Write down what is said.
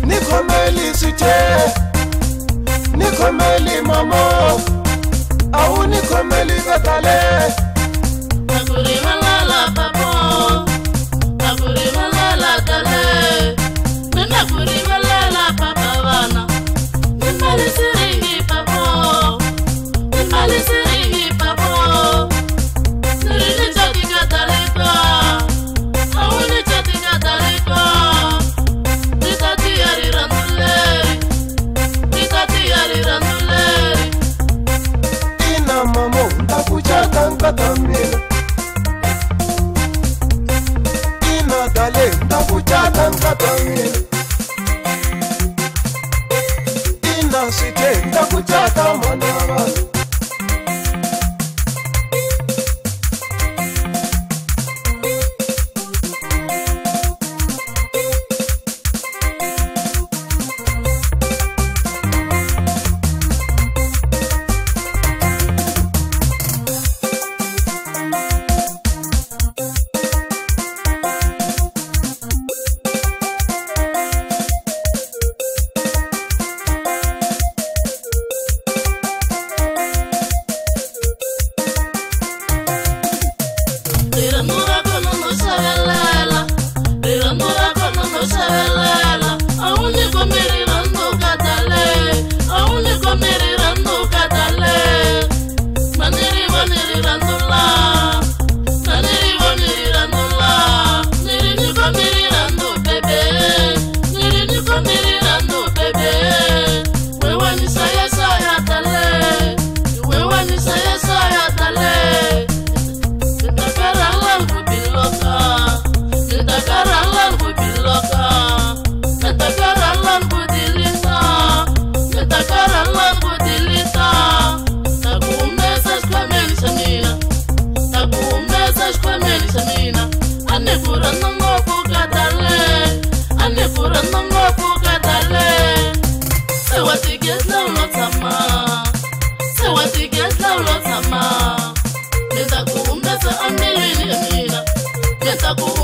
Nikomeli sute, Nikomeli mamo, au Nikomeli gatale. Nakuri malala papo, nakuri malala tale, nakuri malala papa wana. Nimali siringi papo, nimali siringi papo. Siringi chati gataleka, au ni chati gataleka. Ina mamo ndakuchata ngatamira, ina dale ndakuchata ngatamira, ina site ndakuchata manava. Nitakuumbeza amili ya mina, nitakuumbeza